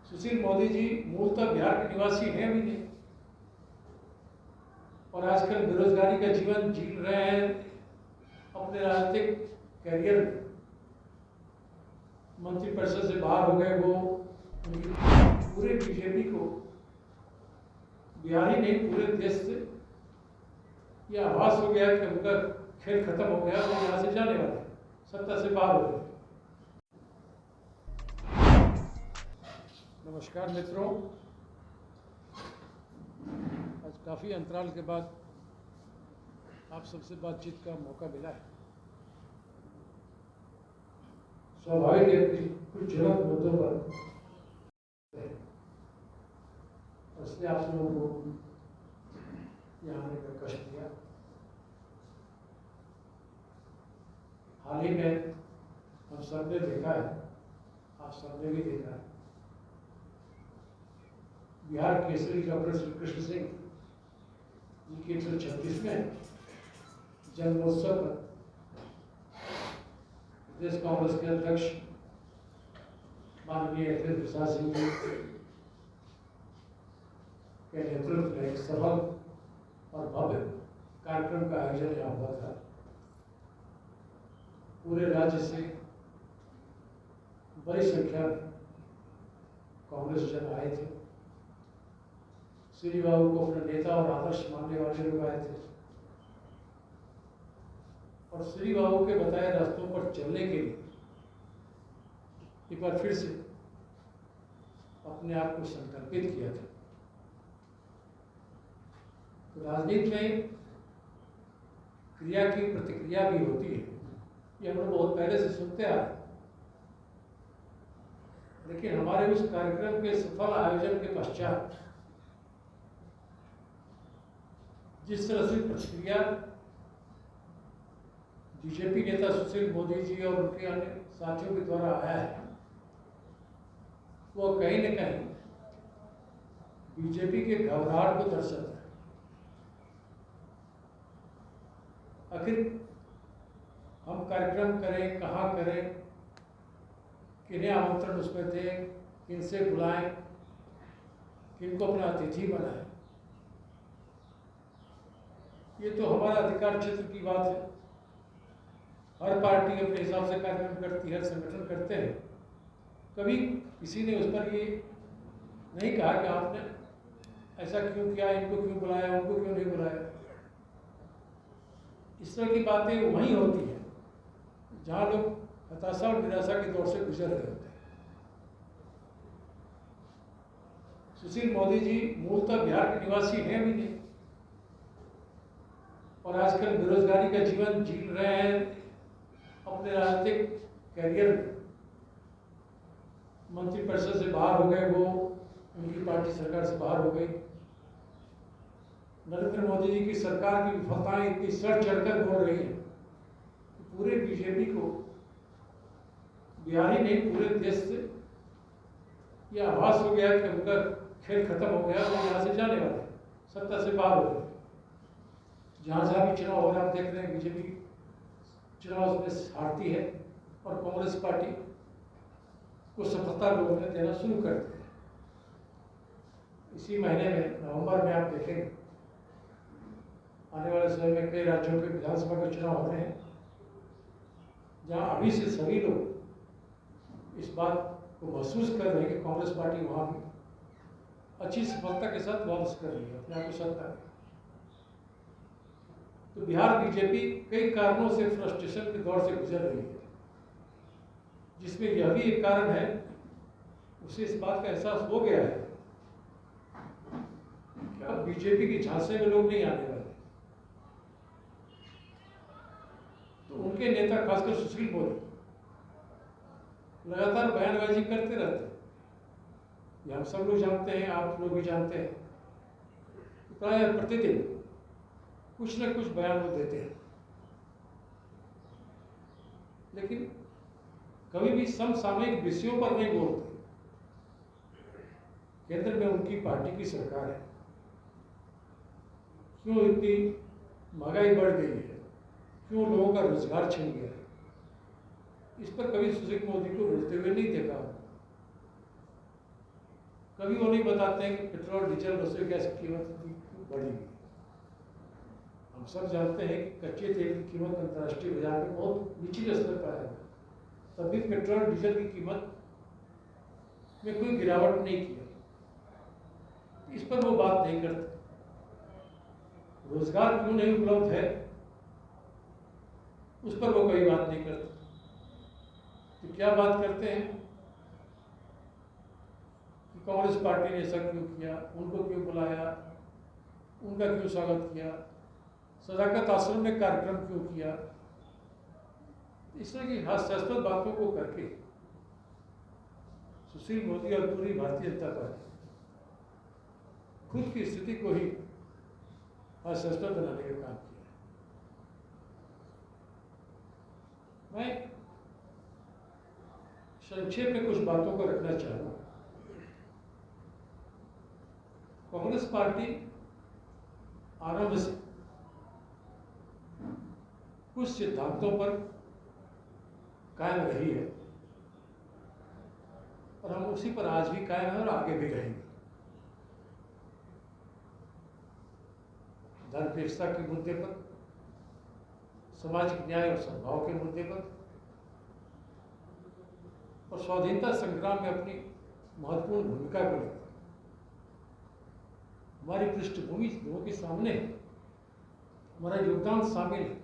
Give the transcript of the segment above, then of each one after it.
सुशील मोदी जी मूलतः बिहार के निवासी हैं भी नहीं और आजकल बेरोजगारी का जीवन जी रहे हैं। अपने राजनीतिक कैरियर में मंत्रिपरिषद से बाहर हो गए। वो उनकी पूरे बीजेपी को बिहार ही नहीं पूरे देश से यह आभास हो गया कि उनका खेल खत्म हो गया, वो यहाँ से जाने वाले, सत्ता से बाहर हो गए। नमस्कार मित्रों, आज काफ़ी अंतराल के बाद आप सबसे बातचीत का मौका मिला है। स्वाभाविक है कि कुछ ज्वलंत मुद्दों पर इसलिए आप लोगों को यहाँ आने का कष्ट दिया। हाल ही में हम सबने देखा है, आप सबने भी देखा है, बिहार केसरी डॉक्टर श्री कृष्ण सिंह जी के 136वें जन्मोत्सव पर प्रदेश कांग्रेस के अध्यक्ष माननीय अखिलेश प्रसाद सिंह जी के नेतृत्व में एक सफल और भव्य कार्यक्रम का आयोजन यहाँ हुआ था। पूरे राज्य से बड़ी संख्या में कांग्रेस जन आए थे। श्री बाबू को अपना नेता और आदर्श मानने वाले लोग आए थे और श्री बाबू के बताए रास्तों पर चलने के लिए एक बार फिर से अपने आप को संकल्पित किया था। तो राजनीति में क्रिया की प्रतिक्रिया भी होती है, ये हम लोग बहुत पहले से सुनते आ रहे हैं। लेकिन हमारे उस कार्यक्रम के सफल आयोजन के पश्चात जिस तरह से प्रतिक्रिया बीजेपी नेता सुशील मोदी जी और उनके अन्य साथियों के द्वारा आया है, वो कहीं न कहीं बीजेपी के घबराहट को दर्शाता है। आखिर हम कार्यक्रम करें, कहाँ करें, किन्हें आमंत्रण उसमें दें, किनसे बुलाएं, किनको अपना अतिथि बनाएं, ये तो हमारा अधिकार क्षेत्र की बात है। हर पार्टी अपने हिसाब से कार्यक्रम करती है, संगठन करते हैं। कभी किसी ने उस पर ये नहीं कहा कि आपने ऐसा क्यों किया, इनको क्यों बुलाया, उनको क्यों नहीं बुलाया। इस तरह की बातें वहीं होती हैं जहाँ लोग हताशा और निराशा के दौर से गुजर रहे होते हैं। सुशील मोदी जी मूलतः बिहार के निवासी हैं भी नहीं और आजकल बेरोजगारी का जीवन जी रहे हैं। अपने राजनीतिक कैरियर में मंत्रिपरिषद से बाहर हो गए। वो उनकी पार्टी सरकार से बाहर हो गई। नरेंद्र मोदी जी की सरकार की विफलताएं इतनी सर चढ़कर बोल रही है कि पूरे बीजेपी को बिहार ही नहीं पूरे देश से यह आभास हो गया कि उनका खेल खत्म हो गया, वो यहाँ से जाने वाले, सत्ता से बाहर हो गए। जहाँ जहाँ भी चुनाव हो रहा है, आप देख रहे हैं बीजेपी चुनाव में हारती है और कांग्रेस पार्टी को सफलता लोगों ने देना शुरू कर दिया। इसी महीने में नवंबर में आप देखेंगे आने वाले समय में कई राज्यों के विधानसभा के चुनाव हो रहे हैं, जहाँ अभी से सभी लोग इस बात को महसूस कर रहे हैं कि कांग्रेस पार्टी वहाँ भी अच्छी सफलता के साथ वापस कर रही है अपने आप को सत्ता में। तो बिहार बीजेपी कई कारणों से फ्रस्ट्रेशन के दौर से गुजर रही है, जिसमें यह भी एक कारण है, उसे इस बात का एहसास हो गया है कि अब बीजेपी के झांसे में लोग नहीं आने वाले। तो उनके नेता खासकर सुशील मोदी लगातार बयानबाजी करते रहते हैं, ये हम सब लोग जानते हैं, आप लोग भी जानते हैं। प्राय प्रतिदिन कुछ न कुछ बयान वो देते हैं, लेकिन कभी भी समसामयिक विषयों पर नहीं बोलते। केंद्र में उनकी पार्टी की सरकार है, क्यों इतनी महंगाई बढ़ गई है, क्यों लोगों का रोजगार छिन गया है, इस पर कभी सुशील मोदी को बोलते हुए नहीं देखा। कभी वो नहीं बताते हैं कि पेट्रोल डीजल रसोई गैस की कीमत इतनी बढ़ी हुई। हम सब जानते हैं कि कच्चे तेल की कीमत अंतर्राष्ट्रीय बाजार में बहुत निचले स्तर पर है, तभी पेट्रोल डीजल की कीमत में कोई गिरावट नहीं की है। इस पर वो बात नहीं करते। रोजगार क्यों नहीं उपलब्ध है, उस पर वो कोई बात नहीं करते। तो क्या बात करते हैं कि कांग्रेस पार्टी ने ऐसा क्यों किया, उनको क्यों बुलाया, उनका क्यों स्वागत किया, सदाकत आश्रम में कार्यक्रम क्यों किया। इस तरह की हास्यास्पद बातों को करके सुशील मोदी और पूरी भारतीय जनता पार्टी खुद की स्थिति को ही हास्यास्पद बनाने का काम किया। मैं संक्षेप में कुछ बातों को रखना चाहूंगा। कांग्रेस पार्टी आरंभ से कुछ सिद्धांतों पर कायम रही है और हम उसी पर आज भी कायम हैं और आगे भी रहेंगे। धर्मनिरपेक्षता के मुद्दे पर, सामाजिक न्याय और सद्भाव के मुद्दे पर और स्वाधीनता संग्राम में अपनी महत्वपूर्ण भूमिका को लेकर हमारी पृष्ठभूमि लोगों के सामने हमारा योगदान शामिल है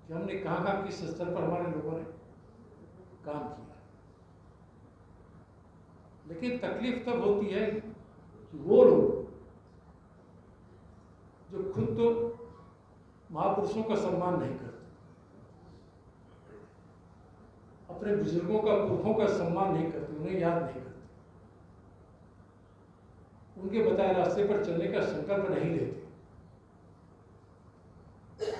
कि हमने कहाँ किस स्तर पर हमारे लोगों ने काम किया। लेकिन तकलीफ तब होती है कि वो लोग जो खुद तो महापुरुषों का सम्मान नहीं करते, अपने बुजुर्गों का, पुरखों का सम्मान नहीं करते, उन्हें याद नहीं करते, उनके बताए रास्ते पर चलने का संकल्प नहीं लेते।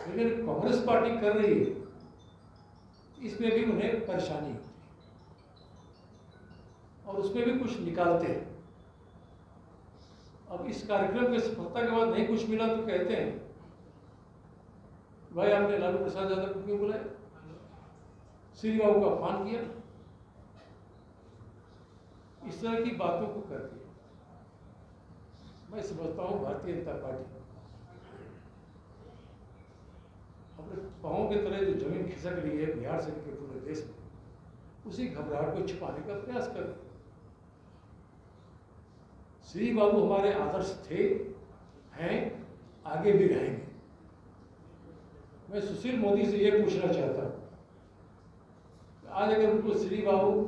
लेकिन कांग्रेस पार्टी कर रही है, इसमें भी उन्हें परेशानी होती है और उसमें भी कुछ निकालते हैं। अब इस कार्यक्रम की सफलता के बाद नहीं कुछ मिला तो कहते हैं भाई आपने लालू प्रसाद यादव को क्यों बुलाया, श्री बाबू का अपमान किया। इस तरह की बातों को करके मैं समझता हूं भारतीय जनता पार्टी अपने पांवों के तले जो जमीन खिसक रही है बिहार से लेकर पूरे देश में, उसी घबराहट को छिपाने का प्रयास कर। श्री बाबू हमारे आदर्श थे, हैं, आगे भी रहेंगे। मैं सुशील मोदी से यह पूछना चाहता हूं, आज अगर उनको श्री बाबू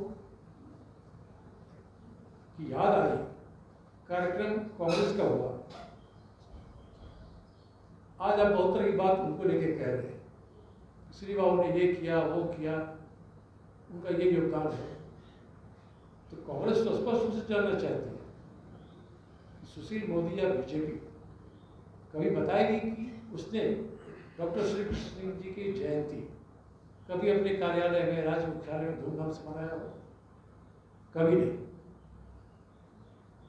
की याद आई, कार्यक्रम कांग्रेस का हुआ, आज आप बहुत तरह की बात उनको लेके कह रहे हैं, श्री बाबू ने ये किया, वो किया, उनका ये योगदान है। तो कांग्रेस तो स्पष्ट रूप से जानना चाहती है सुशील मोदी या बीजेपी कभी बताएगी कि उसने डॉक्टर श्री कृष्ण सिंह जी की जयंती कभी अपने कार्यालय में, राज्य मुख्यालय में धूमधाम से मनाया हो? कभी नहीं,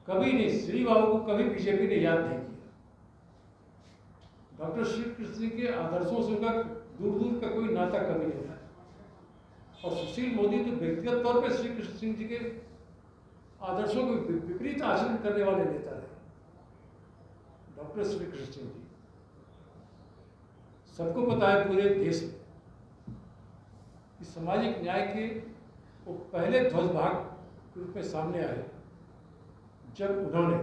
कभी नहीं। श्री बाबू को कभी बीजेपी ने याद नहीं किया। डॉक्टर श्री कृष्ण सिंह के आदर्शों से उनका दूर दूर का कोई नाता कभी नहीं था। और सुशील मोदी तो व्यक्तिगत तौर पर श्री कृष्ण सिंह जी के आदर्शों को विपरीत आचरण करने वाले नेता रहे। डॉक्टर श्री कृष्ण सिंह जी, सबको पता है पूरे देश में कि सामाजिक न्याय के वो पहले ध्वजभाग के रूप में सामने आए जब उन्होंने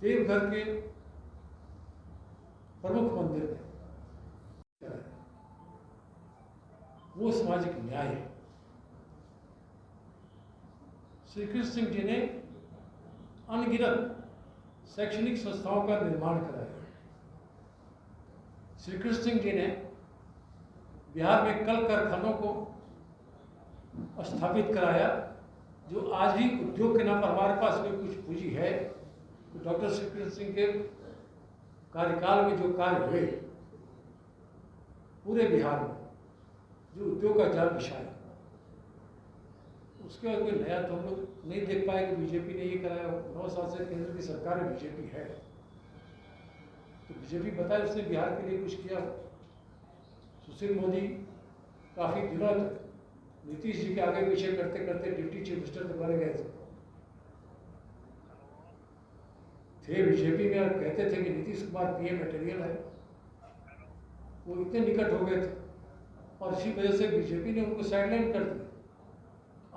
देवघर के प्रमुख मंदिर में, वो सामाजिक न्याय है। श्री कृष्ण सिंह जी ने अनगिनत शैक्षणिक संस्थाओं का निर्माण कराया। श्री कृष्ण सिंह जी ने बिहार में कल कारखानों को स्थापित कराया, जो आज भी उद्योग के नाम पर हमारे पास में कुछ पूंजी है। तो डॉक्टर श्री कृष्ण सिंह के कार्यकाल में जो कार्य हुए पूरे बिहार में, जो उद्योग का जाल बिछाया, उसके बाद कोई नया तो हम लोग नहीं देख पाए कि बीजेपी ने ये कराया। 9 साल से केंद्र की सरकार में बीजेपी है, तो बीजेपी बताए उसने बिहार के लिए कुछ किया। सुशील मोदी काफी दिनों तक नीतीश जी के आगे पीछे करते करते डिप्टी चीफ मिनिस्टर तक बने गए थे। थे बीजेपी में और कहते थे कि नीतीश कुमार पीएम मटेरियल है, वो इतने निकट हो गए थे और इसी वजह से बीजेपी ने उनको साइडलाइन कर दिया।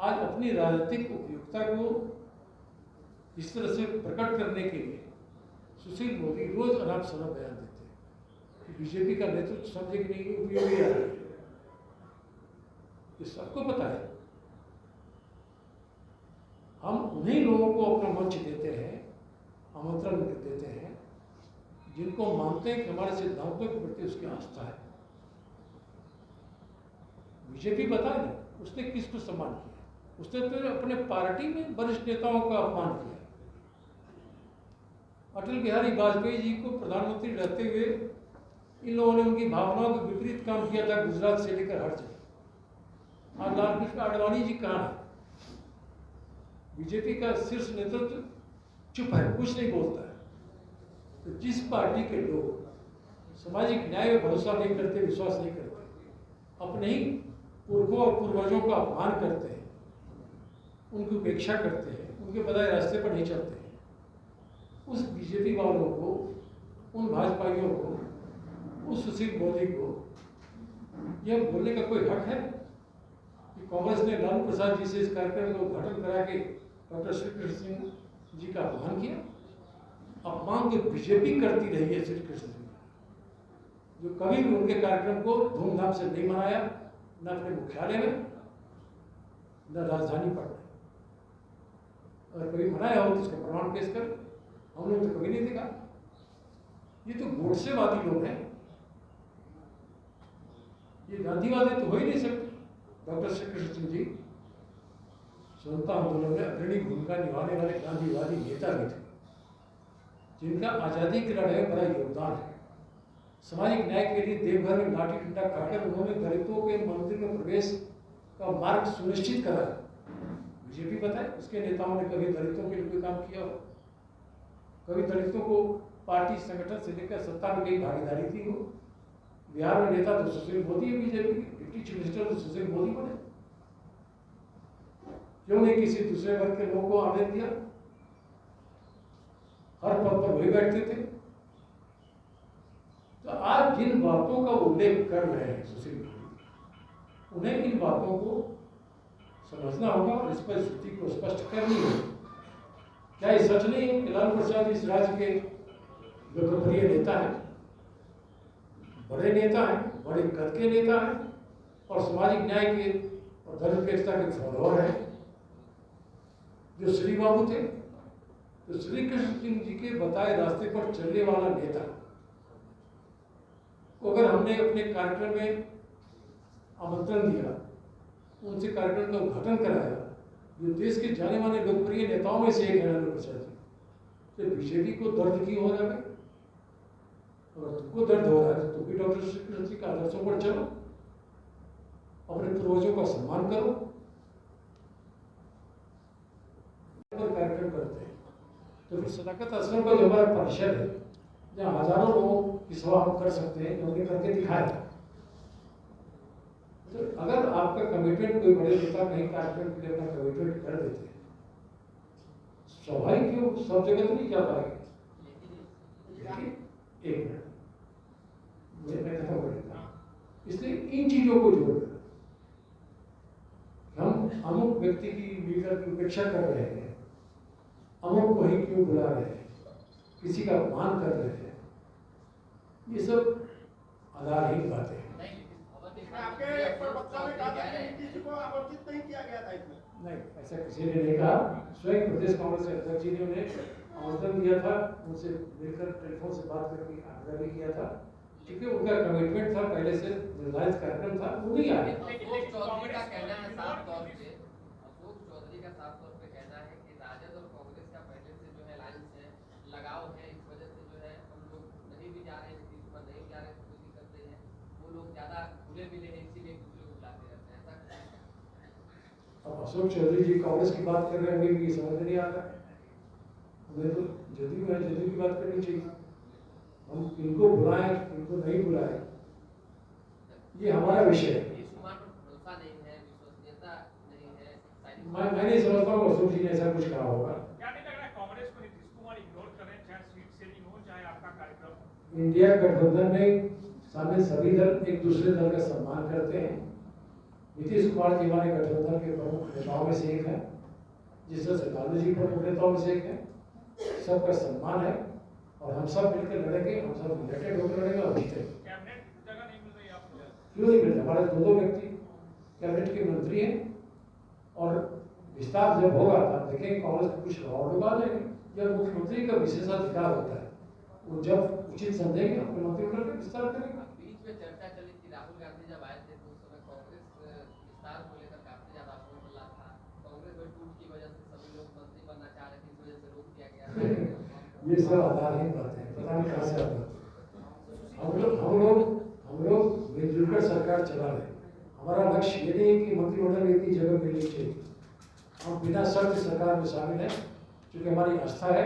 आज अपनी राजनीतिक उपयुक्तता को इस तरह से प्रकट करने के लिए सुशील मोदी रोज अनाप शनाप बयान देते हैं कि बीजेपी का नेतृत्व समझे कि नहीं उपयोगी आ रहा है। ये सबको पता है। हम उन्हीं लोगों को अपना मंच देते हैं, आमंत्रण देते हैं, जिनको मानते हैं कि हमारे सिद्धांतों के प्रति उसकी आस्था है। बीजेपी बताए ना उसने किसको सम्मान किया? उसने तो अपने पार्टी में वरिष्ठ नेताओं का अपमान किया। अटल बिहारी वाजपेयी जी को प्रधानमंत्री रहते हुए इन लोगों ने उनकी भावनाओं के विपरीत काम किया था, गुजरात से लेकर हर जगह। और लालकृष्ण आडवाणी जी कहाँ है? बीजेपी का शीर्ष नेतृत्व चुप है, कुछ नहीं बोलता है। तो जिस पार्टी के लोग सामाजिक न्याय में भरोसा नहीं करते, विश्वास नहीं करते, अपने ही पुरखों और पूर्वजों का अपमान करते हैं, उनकी उपेक्षा करते हैं, उनके बताए रास्ते पर नहीं चलते हैं, उस बीजेपी वालों को, उन भाजपाइयों को, उस सुशील मोदी को यह बोलने का कोई हक है कि कांग्रेस ने लालू प्रसाद जी से इस कार्यक्रम का उद्घाटन करा के डॉक्टर श्री कृष्ण सिंह जी का अपमान किया? अपमान तो बीजेपी करती रही है श्री कृष्ण सिंह, जो कभी भी उनके कार्यक्रम को धूमधाम से नहीं मनाया, न अपने मुख्यालय में, न राजधानी पटना। अगर कभी मनाया हो तो उसका प्रमाण पेश कर। हम लोग तो कभी नहीं देखा। ये तो गोडसेवादी लोग हैं, ये गांधीवादी तो हो ही नहीं सकते। डॉक्टर श्री कृष्ण सिंह जी स्वतंत्रता आंदोलन में अग्रणी भूमिका निभाने वाले गांधीवादी नेता भी थे, जिनका आज़ादी की लड़ाई में बड़ा योगदान है। सामाजिक न्याय के लिए देवघर में लाठी डंडा खाकर उन्होंने दलितों के मंदिर में प्रवेश का मार्ग सुनिश्चित करा। बीजेपी बताए उसके नेताओं ने कभी दलितों के लिए कोई काम किया हो? कभी दलितों को पार्टी संगठन से लेकर सत्ता में कहीं भागीदारी थी हो? बिहार में नेता तो सुशील मोदी है, बीजेपी के डिप्टी चीफ मिनिस्टर तो सुशील मोदी बने। क्यों नहीं किसी दूसरे वर्ग के लोगों को आने दिया? हर पद पर वही बैठते थे। तो आज जिन बातों का उल्लेख कर रहे हैं सुशील मोदी, उन्हें इन बातों को समझना होगा और इस पर स्थिति को स्पष्ट करनी होगी। क्या ये सच नहीं है कि लालू प्रसाद इस राज्य के लोकप्रिय नेता हैं, बड़े नेता हैं, बड़े कद के नेता हैं और सामाजिक न्याय के और धर्मनिरपेक्षता के फॉलोअर हैं, जो श्री बाबू थे? तो श्री कृष्ण सिंह जी के बताए रास्ते पर चलने वाला नेता को अगर हमने अपने कार्यक्रम में आमंत्रण दिया, उनसे कार्यक्रम का उद्घाटन कराया, जो देश के जाने माने लोकप्रिय नेताओं में से एक है लालू प्रसाद जी, तो बीजेपी को दर्द क्यों हो रहा है? अगर तुमको दर्द हो रहा है तो भी डॉक्टर श्री कृष्ण सिंह के आदर्शों पर चलो, अपने पूर्वजों का सम्मान करो। कार्यक्रम करते हैं तो फिर सदाकत आश्रम का जो हमारा परिषद है, जहाँ हजारों लोगों की सभा हम कर सकते हैं, हमने करके दिखाया था। तो अगर आपका कमिटमेंट कोई बड़े नेता कहीं कार्यक्रम के लिए अपना कमिटमेंट कर देते हैं, स्वाभाविक क्यों सब जगह तो नहीं जा पाएंगे। एक मिनट मैं खत्म कर देता हूँ। इसलिए इन चीजों को जोड़कर हम अमुक व्यक्ति की लीडर की उपेक्षा कर रहे हैं, अमुक को ही क्यों बुला रहे हैं, किसी का अपमान कर रहे हैं, ये सब आधारहीन बातें हैं। नहीं, ऐसा किसी ने नहीं कहा। स्वयं प्रदेश कांग्रेस के अध्यक्ष जी ने उन्हें आमंत्रण दिया था, उनसे मिलकर टेलीफोन से बात करके आग्रह भी किया था, क्योंकि उनका कमिटमेंट था, पहले से निर्धारित कार्यक्रम था, वो नहीं आए। अशोक चौधरी का कहना है साफ तौर पे, अशोक चौधरी का साफ तौर पे कहना है कि राजद और कांग्रेस का पहले से जो है अलायंस है, लगाव है, इस वजह से जो है हम लोग नहीं भी जा रहे हैं, नीतीश कुमार नहीं जा रहे हैं, कोई दिक्कत नहीं है, वो लोग ज्यादा खुले मिले हैं, इसीलिए एक दूसरे को बुलाते रहते हैं, ऐसा। अब अशोक चौधरी जी कांग्रेस की बात कर रहे हैं, हमें समझ नहीं आता। हमें तो जदयू है, जदयू की बात करनी चाहिए। हम इनको बुलाएं, इनको नहीं बुलाएं, ये हमारा विषय है। मैं नहीं समझता हूँ अशोक जी ने ऐसा कुछ कहा होगा। क्या नहीं लग रहा है कांग्रेस को नीतीश कुमार इग्नोर कर रहे हैं? इंडिया गठबंधन में शामिल सभी दल एक दूसरे दल का सम्मान करते हैं। नीतीश कुमार जी हमारे गठबंधन के प्रमुख नेताओं में से एक है, जिस तरह से लालू जी प्रमुख नेताओं में से एक है। सबका सम्मान है और हम सब मिलकर लड़ेंगे, हम सब यूनाइटेड होकर लड़ेंगे और जीतेंगे। कैबिनेट जगह नहीं मिल रही आपको? क्यों नहीं मिलता? हमारे दो व्यक्ति कैबिनेट के मंत्री हैं और विस्तार जब होगा तब देखेंगे कांग्रेस को कुछ और डुबा देंगे। जब मुख्यमंत्री का विशेषाधिकार होता है, वो जब उचित समझेंगे अपने मंत्रिमंडल का विस्तार करेंगे। बीच में चर्चा चली थी, राहुल गांधी जब आए थे तो उस समय कांग्रेस विस्तार को लेकर काफी ज्यादा होहल्ला था। कांग्रेस में टूट की वजह से सभी लोग मंत्री बनना चाह रहे थे, इस वजह से रोक दिया गया। ये सब आधारहीन बातें हैं, पता नहीं कहाँ से आती हैं। हम लोग मिलजुल कर सरकार चला रहे हैं। हमारा लक्ष्य ये नहीं है कि मंत्रिमंडल में इतनी जगह मिलनी चाहिए। हम बिना शर्त सरकार में शामिल हैं, क्योंकि हमारी आस्था है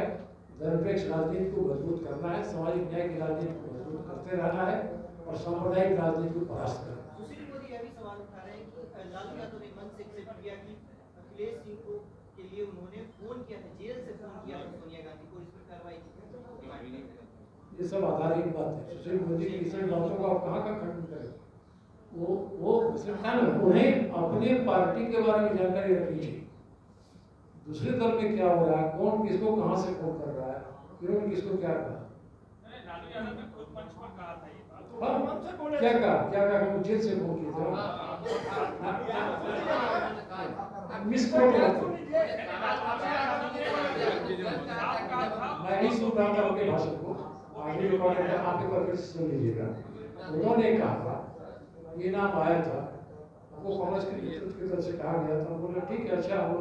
धर्मनिरपेक्ष राजनीति को मजबूत करना है, सामाजिक न्याय की राजनीति को मजबूत करते रहना है और सांप्रदायिक राजनीति को परास्त करना है। सुशील मोदी यह भी सवाल उठा रहे हैं कि लालू यादव ने मन से एक्सेप्ट किया कि अखिलेश सिंह को के लिए उन्होंने फोन किया था, जेल से फोन किया था सोनिया गांधी को, इस पर कार्रवाई की। ये सब आधारहीन बात है। सुशील मोदी की रिसेंट बातों को आप कहाँ का खंडन करें? वो उन्हें अपने पार्टी के बारे में जानकारी रखनी चाहिए। दूसरे दल में क्या हो रहा है, कौन किसको कहाँ से फोन कर रहा है, किन्होंने किसको क्या कहा। लालू यादव ने खुद मंच पर कहा था ये बात। हाँ, क्या कहा हम जेल से फोन किए थे। मिसकोट मैं नहीं सुन रहा था उनके भाषण को, आगे रिकॉर्ड है, आप एक बार फिर से सुन लीजिएगा। उन्होंने कहा ये नाम आया था, हमको कांग्रेस के नेतृत्व की तरफ से कहा गया था। बोले ठीक है, अच्छा हम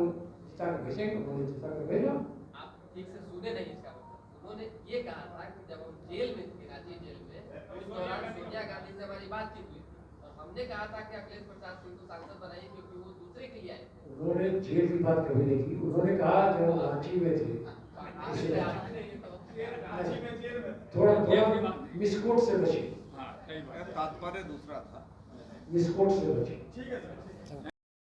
जिता के भेजेंगे, उन्होंने जिता के भेजा। आप ठीक से सुने नहीं इसका मतलब। उन्होंने ये कहा था कि जब हम जेल में थे, रांची जेल में, उस दौरान सोनिया गांधी से हमारी बातचीत हुई थी और हमने कहा था कि अखिलेश प्रसाद सिंह को सांसद बनाइए क्योंकि वो दूसरे के लिए आए थे। उन्होंने जेल की बात कभी नहीं की। उन्होंने कहा जब हम रांची में थे, थोड़ा मिसकोट से बचे, तात्पर्य दूसरा था। मिसकोट से बचे। ठीक है सर।